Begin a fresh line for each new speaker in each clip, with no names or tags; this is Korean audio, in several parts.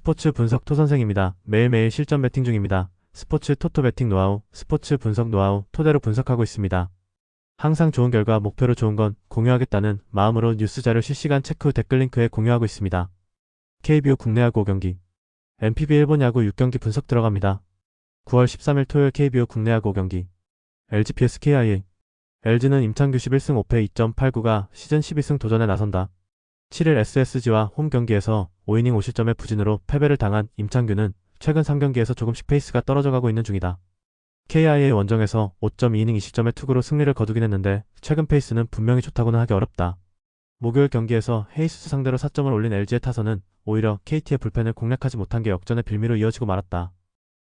스포츠 분석 토선생입니다. 매일매일 실전 배팅 중입니다. 스포츠 토토 배팅 노하우, 스포츠 분석 노하우 토대로 분석하고 있습니다. 항상 좋은 결과 목표로 좋은 건 공유하겠다는 마음으로 뉴스 자료 실시간 체크 후 댓글 링크에 공유하고 있습니다. KBO 국내 야구 5경기, NPB 일본 야구 6경기 분석 들어갑니다. 9월 13일 토요일 KBO 국내 야구 5경기, LG vs KIA. LG는 임창규 11승 5패 2.89가 시즌 12승 도전에 나선다. 7일 SSG와 홈 경기에서 5이닝 5실점의 부진으로 패배를 당한 임창규는 최근 3경기에서 조금씩 페이스가 떨어져가고 있는 중이다. KIA 원정에서 5.2이닝 2실점의 투구로 승리를 거두긴 했는데 최근 페이스는 분명히 좋다고는 하기 어렵다. 목요일 경기에서 헤이수스 상대로 4점을 올린 LG의 타선은 오히려 KT의 불펜을 공략하지 못한 게 역전의 빌미로 이어지고 말았다.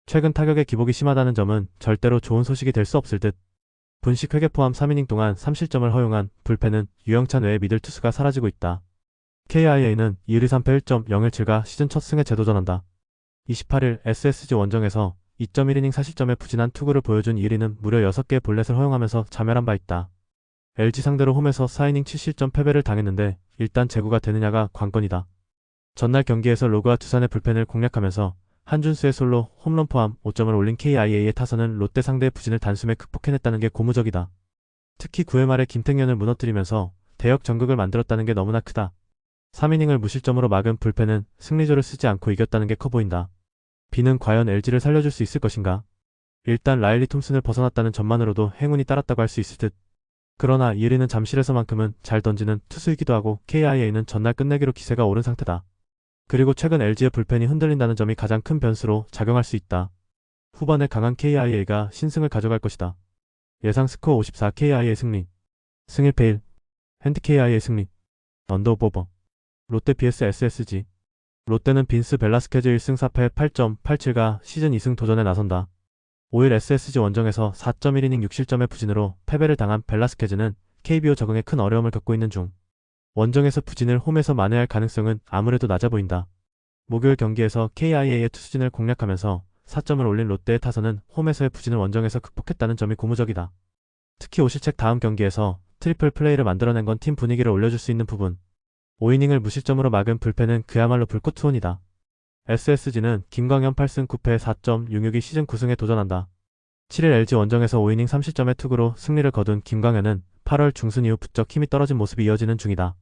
최근 타격의 기복이 심하다는 점은 절대로 좋은 소식이 될 수 없을 듯. 분식 회계 포함 3이닝 동안 3실점을 허용한 불펜은 유영찬 외의 미들 투수가 사라지고 있다. KIA는 2리 3패 1.017가 시즌 첫 승에 재도전한다. 28일 SSG 원정에서 2.1이닝 4실점의 부진한 투구를 보여준 1위는 무려 6개의 볼넷을 허용하면서 자멸한 바 있다. LG 상대로 홈에서 4이닝 7실점 패배를 당했는데 일단 제구가 되느냐가 관건이다. 전날 경기에서 로그와 두산의 불펜을 공략하면서 한준수의 솔로 홈런 포함 5점을 올린 KIA의 타선은 롯데 상대의 부진을 단숨에 극복해냈다는 게 고무적이다. 특히 9회 말에 김택년을 무너뜨리면서 대역 전극을 만들었다는 게 너무나 크다. 3이닝을 무실점으로 막은 불펜은 승리조를 쓰지 않고 이겼다는 게 커 보인다. 비는 과연 LG를 살려줄 수 있을 것인가? 일단 라일리 톰슨을 벗어났다는 점만으로도 행운이 따랐다고 할 수 있을 듯. 그러나 1위는 잠실에서만큼은 잘 던지는 투수이기도 하고 KIA는 전날 끝내기로 기세가 오른 상태다. 그리고 최근 LG의 불펜이 흔들린다는 점이 가장 큰 변수로 작용할 수 있다. 후반에 강한 KIA가 신승을 가져갈 것이다. 예상 스코어 54 KIA 승리. 승 1패 1. 핸드 KIA 승리. 언더오버. 롯데 vs SSG. 롯데는 빈스 벨라스케즈 1승 4패 8.87가 시즌 2승 도전에 나선다. 5일 SSG 원정에서 4.1이닝 6실점의 부진으로 패배를 당한 벨라스케즈는 KBO 적응에 큰 어려움을 겪고 있는 중. 원정에서 부진을 홈에서 만회할 가능성은 아무래도 낮아 보인다. 목요일 경기에서 KIA의 투수진을 공략하면서 4점을 올린 롯데의 타선은 홈에서의 부진을 원정에서 극복했다는 점이 고무적이다. 특히 오실책 다음 경기에서 트리플 플레이를 만들어낸 건 팀 분위기를 올려줄 수 있는 부분. 5이닝을 무실점으로 막은 불펜은 그야말로 불꽃 투혼이다. SSG는 김광현 8승 9패 4.66이 시즌 9승에 도전한다. 7일 LG 원정에서 5이닝 3실점의 투구로 승리를 거둔 김광현은 8월 중순 이후 부쩍 힘이 떨어진 모습이 이어지는 중이다.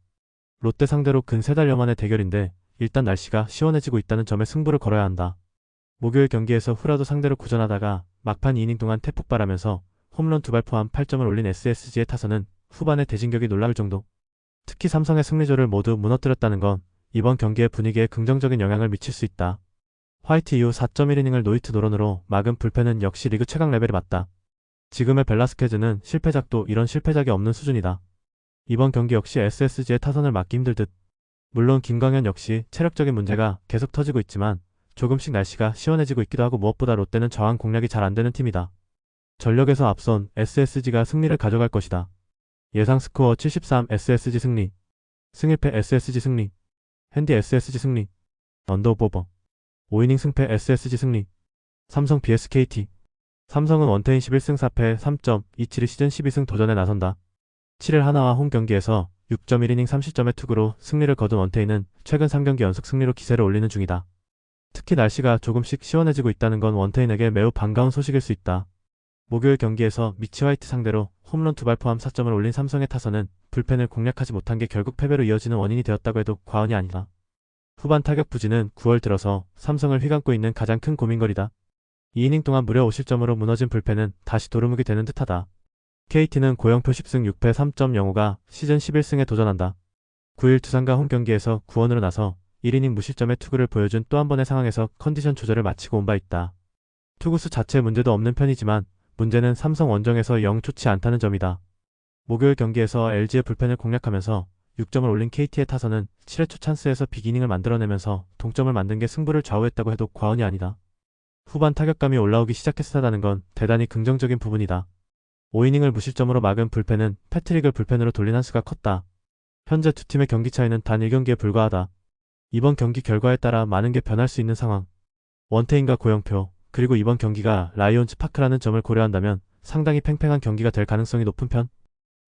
롯데 상대로 근 3달여 만의 대결인데 일단 날씨가 시원해지고 있다는 점에 승부를 걸어야 한다. 목요일 경기에서 후라도 상대로 고전하다가 막판 2이닝 동안 태풍바라면서 홈런 2발 포함 8점을 올린 SSG의 타선은 후반에 대진격이 놀라울 정도. 특히 삼성의 승리조를 모두 무너뜨렸다는 건 이번 경기의 분위기에 긍정적인 영향을 미칠 수 있다. 화이트 이후 4.1이닝을 노히트 노런으로 막은 불펜은 역시 리그 최강 레벨에 맞다. 지금의 벨라스케즈는 실패작도 이런 실패작이 없는 수준이다. 이번 경기 역시 SSG의 타선을 막기 힘들 듯. 물론 김광현 역시 체력적인 문제가 계속 터지고 있지만 조금씩 날씨가 시원해지고 있기도 하고 무엇보다 롯데는 저항 공략이 잘 안되는 팀이다. 전력에서 앞선 SSG가 승리를 가져갈 것이다. 예상 스코어 73 SSG 승리. 승 1패 SSG 승리. 핸디 SSG 승리. 언더오버. 5이닝 승패 SSG 승리. 삼성 vs KT. 삼성은 원태인 11승 4패 3.27이 시즌 12승 도전에 나선다. 7일 하나와 홈 경기에서 6.1이닝 3실점의 투구로 승리를 거둔 원태인은 최근 3경기 연속 승리로 기세를 올리는 중이다. 특히 날씨가 조금씩 시원해지고 있다는 건 원태인에게 매우 반가운 소식일 수 있다. 목요일 경기에서 미치 화이트 상대로 홈런 2발 포함 4점을 올린 삼성의 타선은 불펜을 공략하지 못한 게 결국 패배로 이어지는 원인이 되었다고 해도 과언이 아니다. 후반 타격 부진은 9월 들어서 삼성을 휘감고 있는 가장 큰 고민거리다. 2이닝 동안 무려 5실점으로 무너진 불펜은 다시 도루묵이 되는 듯하다. KT는 고영표 10승 6패 3.05가 시즌 11승에 도전한다. 9일 두산과 홈 경기에서 구원으로 나서 1이닝 무실점의 투구를 보여준 또 한 번의 상황에서 컨디션 조절을 마치고 온 바 있다. 투구수 자체에 문제도 없는 편이지만 문제는 삼성 원정에서 영 좋지 않다는 점이다. 목요일 경기에서 LG의 불펜을 공략하면서 6점을 올린 KT의 타선은 7회 초 찬스에서 빅이닝을 만들어내면서 동점을 만든 게 승부를 좌우했다고 해도 과언이 아니다. 후반 타격감이 올라오기 시작했다는 건 대단히 긍정적인 부분이다. 5이닝을 무실점으로 막은 불펜은 패트릭을 불펜으로 돌린 한 수가 컸다. 현재 두 팀의 경기 차이는 단 1경기에 불과하다. 이번 경기 결과에 따라 많은 게 변할 수 있는 상황. 원태인과 고영표, 그리고 이번 경기가 라이온즈 파크라는 점을 고려한다면 상당히 팽팽한 경기가 될 가능성이 높은 편.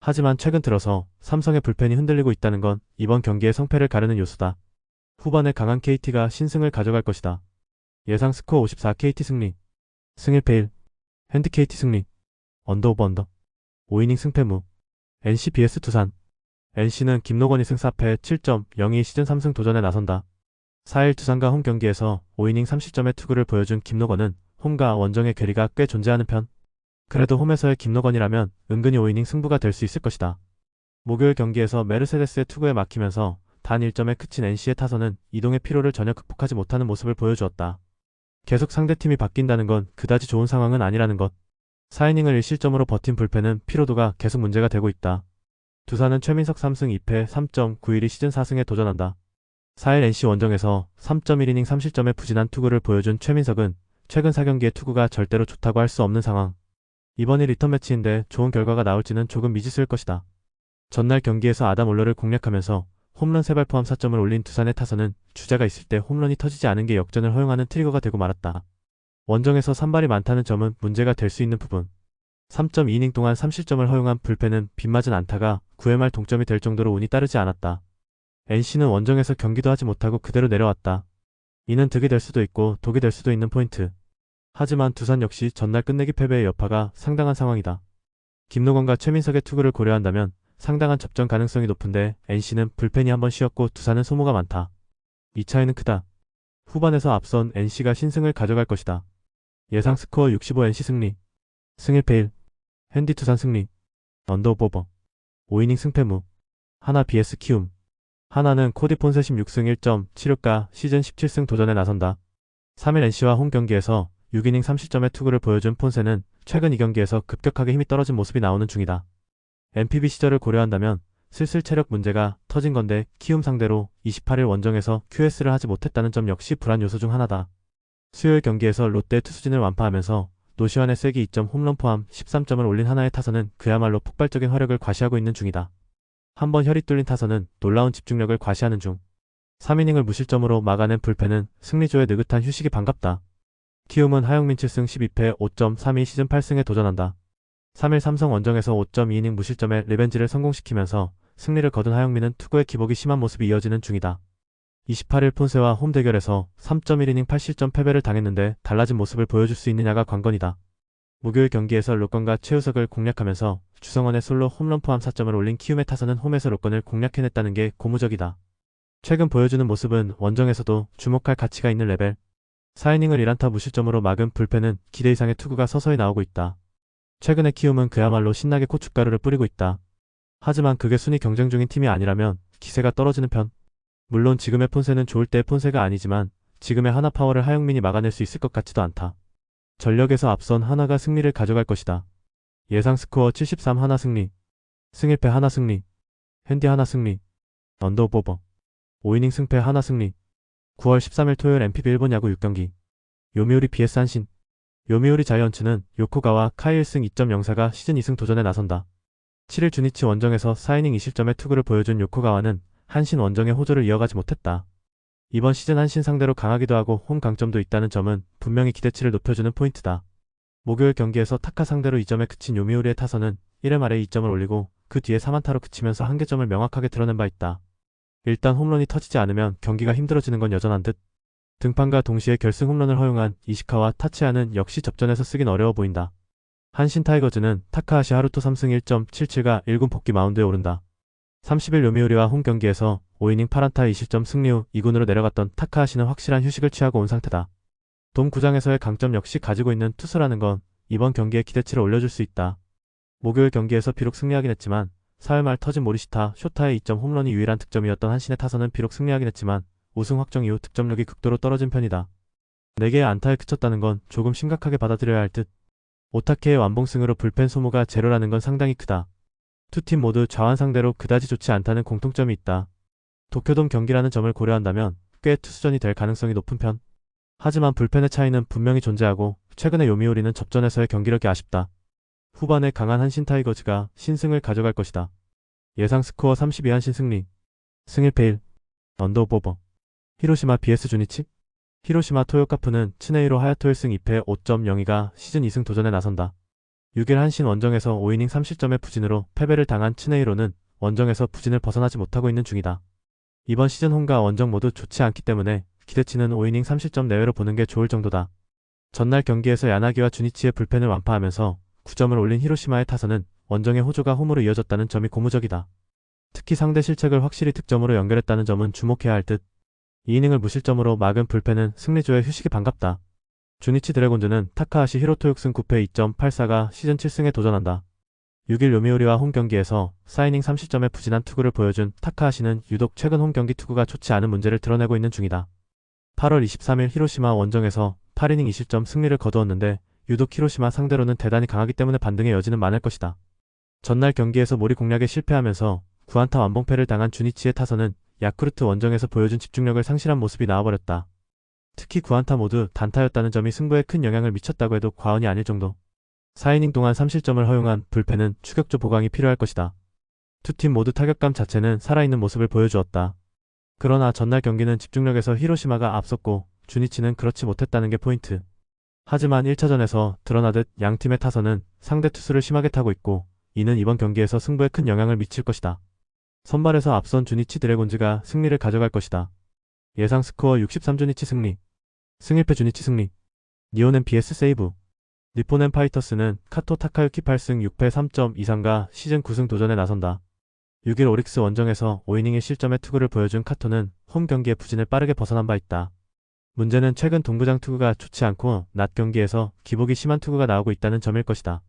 하지만 최근 들어서 삼성의 불펜이 흔들리고 있다는 건 이번 경기의 성패를 가르는 요소다. 후반에 강한 KT가 신승을 가져갈 것이다. 예상 스코어 54 KT 승리. 승 1패 1. 핸디 KT 승리. 언더 오버 언더. 5이닝 승패무. NC vs 두산. NC는 김노건 2승 4패 7.02 시즌 3승 도전에 나선다. 4일 두산과 홈 경기에서 5이닝 3실점의 투구를 보여준 김노건은 홈과 원정의 괴리가 꽤 존재하는 편. 그래도 홈에서의 김노건이라면 은근히 5이닝 승부가 될 수 있을 것이다. 목요일 경기에서 메르세데스의 투구에 막히면서 단 1점에 그친 NC의 타선은 이동의 피로를 전혀 극복하지 못하는 모습을 보여주었다. 계속 상대팀이 바뀐다는 건 그다지 좋은 상황은 아니라는 것. 4이닝을 1실점으로 버틴 불펜은 피로도가 계속 문제가 되고 있다. 두산은 최민석 3승 2패 3.91이 시즌 4승에 도전한다. 4일 NC 원정에서 3.1이닝 3실점의 부진한 투구를 보여준 최민석은 최근 4경기의 투구가 절대로 좋다고 할 수 없는 상황. 이번이 리턴 매치인데 좋은 결과가 나올지는 조금 미지수일 것이다. 전날 경기에서 아담 올러를 공략하면서 홈런 3발 포함 4점을 올린 두산의 타선은 주자가 있을 때 홈런이 터지지 않은 게 역전을 허용하는 트리거가 되고 말았다. 원정에서 3발이 많다는 점은 문제가 될 수 있는 부분. 3.2이닝 동안 3실점을 허용한 불펜은 빗맞은 안타가 9회 말 동점이 될 정도로 운이 따르지 않았다. NC는 원정에서 경기도 하지 못하고 그대로 내려왔다. 이는 득이 될 수도 있고 독이 될 수도 있는 포인트. 하지만 두산 역시 전날 끝내기 패배의 여파가 상당한 상황이다. 김노건과 최민석의 투구를 고려한다면 상당한 접전 가능성이 높은데 NC는 불펜이 한번 쉬었고 두산은 소모가 많다. 이 차이는 크다. 후반에서 앞선 NC가 신승을 가져갈 것이다. 예상 스코어 65 NC 승리. 승 1패 1. 핸디 두산 승리. 언더 오버. 5이닝 승패무. 하나 vs 키움. 하나는 코디 폰세 16승 1.76가 시즌 17승 도전에 나선다. 3일 NC와 홈 경기에서 6이닝 3실점의 투구를 보여준 폰세는 최근 2경기에서 급격하게 힘이 떨어진 모습이 나오는 중이다. NPB 시절을 고려한다면 슬슬 체력 문제가 터진 건데 키움 상대로 28일 원정에서 QS를 하지 못했다는 점 역시 불안 요소 중 하나다. 수요일 경기에서 롯데 투수진을 완파하면서 노시환의 쐐기 2점 홈런 포함 13점을 올린 하나의 타선은 그야말로 폭발적인 화력을 과시하고 있는 중이다. 한번 혈이 뚫린 타선은 놀라운 집중력을 과시하는 중. 3이닝을 무실점으로 막아낸 불펜은 승리조의 느긋한 휴식이 반갑다. 키움은 하영민 7승 12패 5.32 시즌 8승에 도전한다. 3일 삼성 원정에서 5.2이닝 무실점의 리벤지를 성공시키면서 승리를 거둔 하영민은 투구의 기복이 심한 모습이 이어지는 중이다. 28일 폰세와 홈 대결에서 3.1이닝 8실점 패배를 당했는데 달라진 모습을 보여줄 수 있느냐가 관건이다. 목요일 경기에서 로건과 최우석을 공략하면서 주성원의 솔로 홈런 포함 4점을 올린 키움의 타선은 홈에서 로건을 공략해냈다는 게 고무적이다. 최근 보여주는 모습은 원정에서도 주목할 가치가 있는 레벨. 4이닝을 1안타 무실점으로 막은 불펜은 기대 이상의 투구가 서서히 나오고 있다. 최근에 키움은 그야말로 신나게 고춧가루를 뿌리고 있다. 하지만 그게 순위 경쟁 중인 팀이 아니라면 기세가 떨어지는 편. 물론 지금의 폰세는 좋을 때의 폰세가 아니지만 지금의 하나 파워를 하영민이 막아낼 수 있을 것 같지도 않다. 전력에서 앞선 하나가 승리를 가져갈 것이다. 예상 스코어 73 하나 승리. 승 1패 하나 승리. 핸디 하나 승리. 언더 오버. 5이닝 승패 하나 승리. 9월 13일 토요일 NPB 일본 야구 6경기. 요미우리 vs 한신. 요미우리 자이언츠는 요코가와 카이일승 2.04가 시즌 2승 도전에 나선다. 7일 주니치 원정에서 4이닝 2실점의 투구를 보여준 요코가와는 한신 원정의 호조를 이어가지 못했다. 이번 시즌 한신 상대로 강하기도 하고 홈 강점도 있다는 점은 분명히 기대치를 높여주는 포인트다. 목요일 경기에서 타카 상대로 2점에 그친 요미우리의 타선은 1회 말에 2점을 올리고 그 뒤에 3안타로 그치면서 한계점을 명확하게 드러낸 바 있다. 일단 홈런이 터지지 않으면 경기가 힘들어지는 건 여전한 듯. 등판과 동시에 결승 홈런을 허용한 이시카와 타치아는 역시 접전에서 쓰긴 어려워 보인다. 한신 타이거즈는 타카하시 하루토 3승 1.77가 1군 복귀 마운드에 오른다. 30일 요미우리와 홈 경기에서 5이닝 8안타 2실점 승리 후 2군으로 내려갔던 타카하시는 확실한 휴식을 취하고 온 상태다. 돔 구장에서의 강점 역시 가지고 있는 투수라는 건 이번 경기에 기대치를 올려줄 수 있다. 목요일 경기에서 비록 승리하긴 했지만 4회 말 터진 모리시타, 쇼타의 2점 홈런이 유일한 득점이었던 한신의 타선은 비록 승리하긴 했지만 우승 확정 이후 득점력이 극도로 떨어진 편이다. 4개의 안타에 그쳤다는 건 조금 심각하게 받아들여야 할 듯. 오타케의 완봉승으로 불펜 소모가 제로라는 건 상당히 크다. 두 팀 모두 좌완 상대로 그다지 좋지 않다는 공통점이 있다. 도쿄돔 경기라는 점을 고려한다면 꽤 투수전이 될 가능성이 높은 편. 하지만 불펜의 차이는 분명히 존재하고 최근의 요미우리는 접전에서의 경기력이 아쉽다. 후반에 강한 한신 타이거즈가 신승을 가져갈 것이다. 예상 스코어 32 한신 승리. 승 1패 1. 언더 오버. 히로시마 vs 주니치. 히로시마 토요카프는 츠네이로 하야토 1승 2패 5.02가 시즌 2승 도전에 나선다. 6일 한신 원정에서 5이닝 3실점의 부진으로 패배를 당한 츠네이로는 원정에서 부진을 벗어나지 못하고 있는 중이다. 이번 시즌 홈과 원정 모두 좋지 않기 때문에 기대치는 5이닝 3실점 내외로 보는 게 좋을 정도다. 전날 경기에서 야나기와 주니치의 불펜을 완파하면서 9점을 올린 히로시마의 타선은 원정의 호조가 홈으로 이어졌다는 점이 고무적이다. 특히 상대 실책을 확실히 득점으로 연결했다는 점은 주목해야 할 듯. 2이닝을 무실점으로 막은 불펜은 승리조의 휴식이 반갑다. 주니치 드래곤즈는 타카하시 히로토 6승 9패 2.84가 시즌 7승에 도전한다. 6일 요미우리와 홈경기에서 4이닝 3실점의 부진한 투구를 보여준 타카하시는 유독 최근 홈경기 투구가 좋지 않은 문제를 드러내고 있는 중이다. 8월 23일 히로시마 원정에서 8이닝 2실점 승리를 거두었는데 유독 히로시마 상대로는 대단히 강하기 때문에 반등의 여지는 많을 것이다. 전날 경기에서 모리 공략에 실패하면서 9안타 완봉패를 당한 주니치의 타선은 야쿠르트 원정에서 보여준 집중력을 상실한 모습이 나와버렸다. 특히 9안타 모두 단타였다는 점이 승부에 큰 영향을 미쳤다고 해도 과언이 아닐 정도. 4이닝 동안 3실점을 허용한 불펜은 추격조 보강이 필요할 것이다. 두 팀 모두 타격감 자체는 살아있는 모습을 보여주었다. 그러나 전날 경기는 집중력에서 히로시마가 앞섰고 주니치는 그렇지 못했다는 게 포인트. 하지만 1차전에서 드러나듯 양팀의 타선은 상대 투수를 심하게 타고 있고 이는 이번 경기에서 승부에 큰 영향을 미칠 것이다. 선발에서 앞선 주니치 드래곤즈가 승리를 가져갈 것이다. 예상 스코어 63 주니치 승리. 승일패 주니치 승리. 니온앤 BS 세이브. 니폰앤 파이터스는 카토 타카유키 8승 6패 3.23가 시즌 9승 도전에 나선다. 6일 오릭스 원정에서 5이닝의 실점의 투구를 보여준 카토는 홈 경기의 부진을 빠르게 벗어난 바 있다. 문제는 최근 동구장 투구가 좋지 않고 낮 경기에서 기복이 심한 투구가 나오고 있다는 점일 것이다.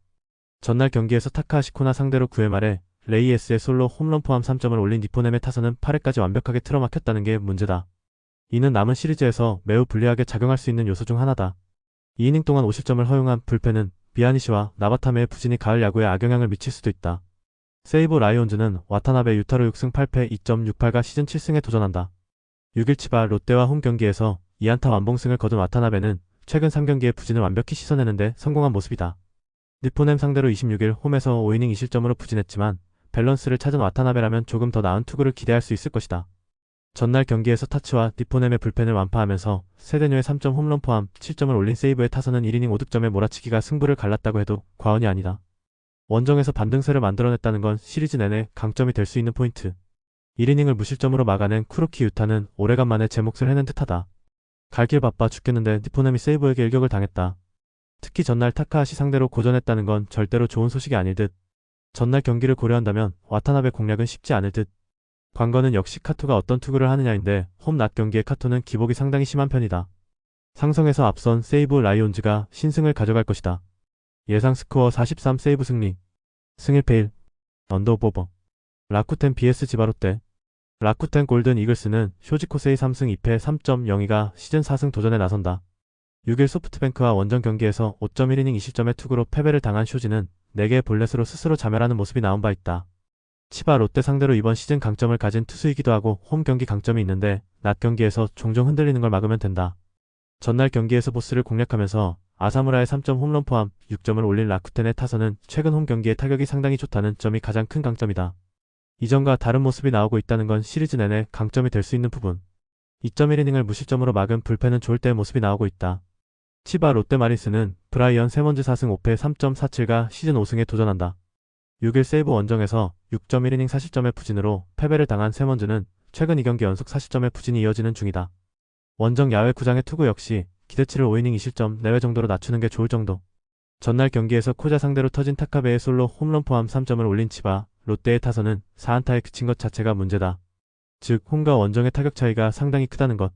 전날 경기에서 타카하시 코나 상대로 9회 말에 레이에스의 솔로 홈런 포함 3점을 올린 니포넴의 타선은 8회까지 완벽하게 틀어막혔다는 게 문제다. 이는 남은 시리즈에서 매우 불리하게 작용할 수 있는 요소 중 하나다. 2이닝 동안 5실점을 허용한 불펜은 미야니시와 나바타메의 부진이 가을 야구에 악영향을 미칠 수도 있다. 세이보 라이온즈는 와타나베 유타로 6승 8패 2.68가 시즌 7승에 도전한다. 6일 치바 롯데와 홈 경기에서 2안타 완봉승을 거둔 와타나베는 최근 3경기의 부진을 완벽히 씻어내는데 성공한 모습이다. 니포넴 상대로 26일 홈에서 5이닝 2실점으로 부진했지만 밸런스를 찾은 와타나베라면 조금 더 나은 투구를 기대할 수 있을 것이다. 전날 경기에서 타츠와 니포넴의 불펜을 완파하면서 세데뉴의 3점 홈런 포함 7점을 올린 세이브의 타선은 1이닝 5득점의 몰아치기가 승부를 갈랐다고 해도 과언이 아니다. 원정에서 반등세를 만들어냈다는 건 시리즈 내내 강점이 될 수 있는 포인트. 1이닝을 무실점으로 막아낸 쿠로키 유타는 오래간만에 제 몫을 해낸 듯하다. 갈 길 바빠 죽겠는데 니포넴이 세이브에게 일격을 당했다. 특히 전날 타카하시 상대로 고전했다는 건 절대로 좋은 소식이 아닐 듯. 전날 경기를 고려한다면 와타나베 공략은 쉽지 않을 듯. 관건은 역시 카토가 어떤 투구를 하느냐인데 홈 낮 경기의 카토는 기복이 상당히 심한 편이다. 상성에서 앞선 세이브 라이온즈가 신승을 가져갈 것이다. 예상 스코어 43 세이브 승리. 승일패 1. 언더오버. 라쿠텐 BS 지바롯데. 라쿠텐 골든 이글스는 쇼지코세이 3승 2패 3.02가 시즌 4승 도전에 나선다. 6일 소프트뱅크와 원정 경기에서 5.1이닝 2실점의 투구로 패배를 당한 쇼지는 4개의 볼넷으로 스스로 자멸하는 모습이 나온 바 있다. 치바 롯데 상대로 이번 시즌 강점을 가진 투수이기도 하고 홈 경기 강점이 있는데 낮 경기에서 종종 흔들리는 걸 막으면 된다. 전날 경기에서 보스를 공략하면서 아사무라의 3점 홈런 포함 6점을 올린 라쿠텐의 타선은 최근 홈 경기의 타격이 상당히 좋다는 점이 가장 큰 강점이다. 이전과 다른 모습이 나오고 있다는 건 시리즈 내내 강점이 될 수 있는 부분. 2.1이닝을 무실점으로 막은 불펜은 좋을 때의 모습이 나오고 있다. 치바 롯데 마린스는 브라이언 세먼즈 4승 5패 3.47가 시즌 5승에 도전한다. 6일 세이브 원정에서 6.1이닝 4실점의 부진으로 패배를 당한 세먼즈는 최근 2경기 연속 4실점의 부진이 이어지는 중이다. 원정 야외 구장의 투구 역시 기대치를 5이닝 2실점 내외 정도로 낮추는 게 좋을 정도. 전날 경기에서 코자 상대로 터진 타카베의 솔로 홈런 포함 3점을 올린 치바 롯데의 타선은 4안타에 그친 것 자체가 문제다. 즉 홈과 원정의 타격 차이가 상당히 크다는 것.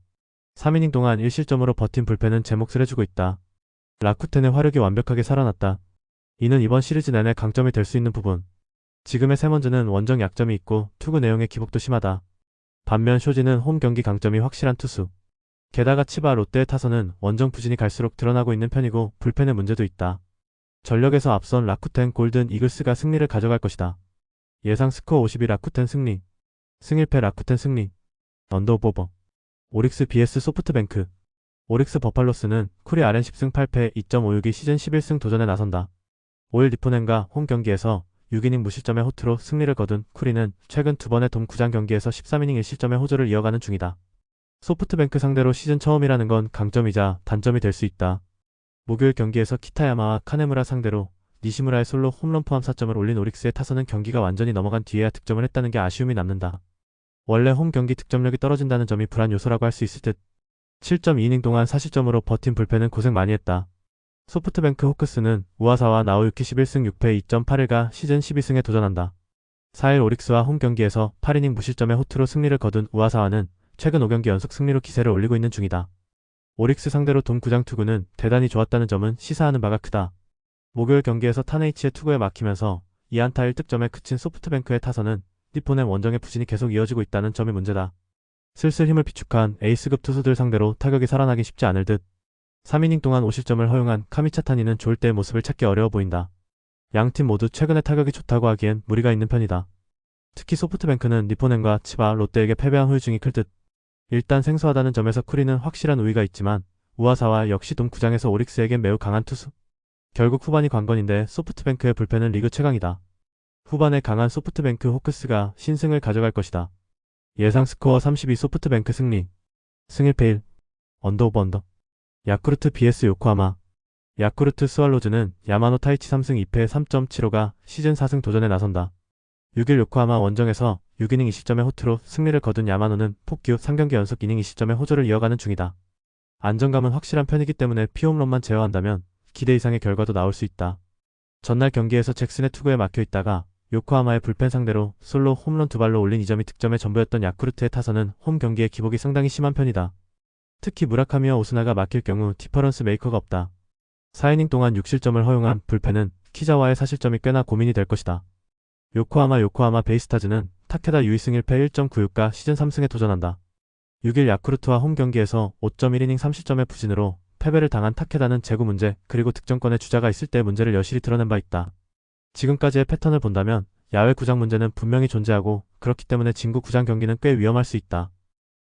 3이닝 동안 1실점으로 버틴 불펜은 제 몫을 해주고 있다. 라쿠텐의 화력이 완벽하게 살아났다. 이는 이번 시리즈 내내 강점이 될 수 있는 부분. 지금의 세먼즈는 원정 약점이 있고 투구 내용의 기복도 심하다. 반면 쇼지는 홈 경기 강점이 확실한 투수. 게다가 치바 롯데의 타선은 원정 부진이 갈수록 드러나고 있는 편이고 불펜의 문제도 있다. 전력에서 앞선 라쿠텐 골든 이글스가 승리를 가져갈 것이다. 예상 스코어 52 라쿠텐 승리. 승일패 라쿠텐 승리. 언더오버. 오릭스 BS 소프트뱅크. 오릭스 버팔로스는 쿠리 RN 10승 8패 2.56이 시즌 11승 도전에 나선다. 5일 니포넴과 홈 경기에서 6이닝 무실점의 호투로 승리를 거둔 쿠리는 최근 2번의 돔 구장 경기에서 13이닝 1실점의 호조를 이어가는 중이다. 소프트뱅크 상대로 시즌 처음이라는 건 강점이자 단점이 될 수 있다. 목요일 경기에서 키타야마와 카네무라 상대로 니시무라의 솔로 홈런 포함 4점을 올린 오릭스의 타선은 경기가 완전히 넘어간 뒤에야 득점을 했다는 게 아쉬움이 남는다. 원래 홈 경기 득점력이 떨어진다는 점이 불안 요소라고 할 수 있을 듯. 7.2이닝 동안 4실점으로 버틴 불펜은 고생 많이 했다. 소프트뱅크 호크스는 우와사와 나오유키 11승 6패 2.81가 시즌 12승에 도전한다. 4일 오릭스와 홈 경기에서 8이닝 무실점의 호투로 승리를 거둔 우와사와는 최근 5경기 연속 승리로 기세를 올리고 있는 중이다. 오릭스 상대로 돔 구장 투구는 대단히 좋았다는 점은 시사하는 바가 크다. 목요일 경기에서 타네이치의 투구에 막히면서 2안타 1득점에 그친 소프트뱅크의 타선은 니폰의 원정의 부진이 계속 이어지고 있다는 점이 문제다. 슬슬 힘을 비축한 에이스급 투수들 상대로 타격이 살아나기 쉽지 않을 듯. 3이닝 동안 5실점을 허용한 카미차타니는 좋을 때의 모습을 찾기 어려워 보인다. 양팀 모두 최근에 타격이 좋다고 하기엔 무리가 있는 편이다. 특히 소프트뱅크는 니폰행과 치바, 롯데에게 패배한 후유증이 클 듯. 일단 생소하다는 점에서 쿠리는 확실한 우위가 있지만 우와사와 역시 돔 구장에서 오릭스에겐 매우 강한 투수. 결국 후반이 관건인데 소프트뱅크의 불펜은 리그 최강이다. 후반에 강한 소프트뱅크 호크스가 신승을 가져갈 것이다. 예상 스코어 32 소프트뱅크 승리. 승 1패 1. 언더 오버 언더. 야쿠르트 vs 요코하마. 야쿠르트 스왈로즈는 야마노 타이치 3승 2패 3.75가 시즌 4승 도전에 나선다. 6일 요코하마 원정에서 6이닝 20점의 호투로 승리를 거둔 야마노는 폭규 3경기 연속 이닝 20점의 호조를 이어가는 중이다. 안정감은 확실한 편이기 때문에 피홈런만 제어한다면 기대 이상의 결과도 나올 수 있다. 전날 경기에서 잭슨의 투구에 막혀 있다가 요코하마의 불펜 상대로 솔로 홈런 2발로 올린 2점이 득점의 전부였던 야쿠르트의 타선은 홈 경기의 기복이 상당히 심한 편이다. 특히 무라카미와 오스나가 막힐 경우 디퍼런스 메이커가 없다. 4이닝 동안 6실점을 허용한 불펜은 키자와의 4실점이 꽤나 고민이 될 것이다. 요코하마 베이스타즈는 타케다 유이승 1패 1.96가 시즌 3승에 도전한다. 6일 야쿠르트와 홈 경기에서 5.1이닝 3실점의 부진으로 패배를 당한 타케다는 제구 문제 그리고 득점권의 주자가 있을 때 문제를 여실히 드러낸 바 있다. 지금까지의 패턴을 본다면 야외 구장 문제는 분명히 존재하고 그렇기 때문에 진구 구장 경기는 꽤 위험할 수 있다.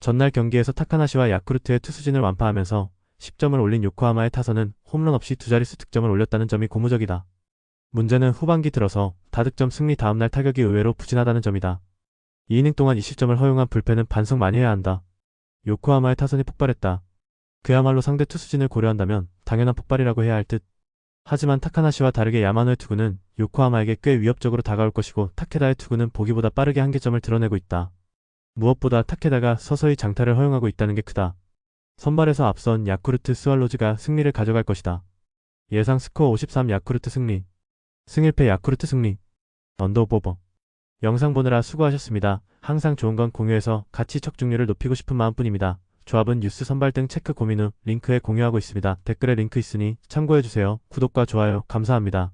전날 경기에서 타카나시와 야쿠르트의 투수진을 완파하면서 10점을 올린 요코하마의 타선은 홈런 없이 두 자릿수 득점을 올렸다는 점이 고무적이다. 문제는 후반기 들어서 다득점 승리 다음날 타격이 의외로 부진하다는 점이다. 2이닝 동안 2실점을 허용한 불펜은 반성 많이 해야 한다. 요코하마의 타선이 폭발했다. 그야말로 상대 투수진을 고려한다면 당연한 폭발이라고 해야 할 듯. 하지만 타카나시와 다르게 야마노의 투구는 요코하마에게 꽤 위협적으로 다가올 것이고 타케다의 투구는 보기보다 빠르게 한계점을 드러내고 있다. 무엇보다 타케다가 서서히 장타를 허용하고 있다는 게 크다. 선발에서 앞선 야쿠르트 스왈로즈가 승리를 가져갈 것이다. 예상 스코어 53 야쿠르트 승리. 승 1패 야쿠르트 승리. 언더 오버. 영상 보느라 수고하셨습니다. 항상 좋은 건 공유해서 같이 척중률을 높이고 싶은 마음뿐입니다. 조합은 뉴스 선발 등 체크 고민 후 링크에 공유하고 있습니다. 댓글에 링크 있으니 참고해주세요. 구독과 좋아요 감사합니다.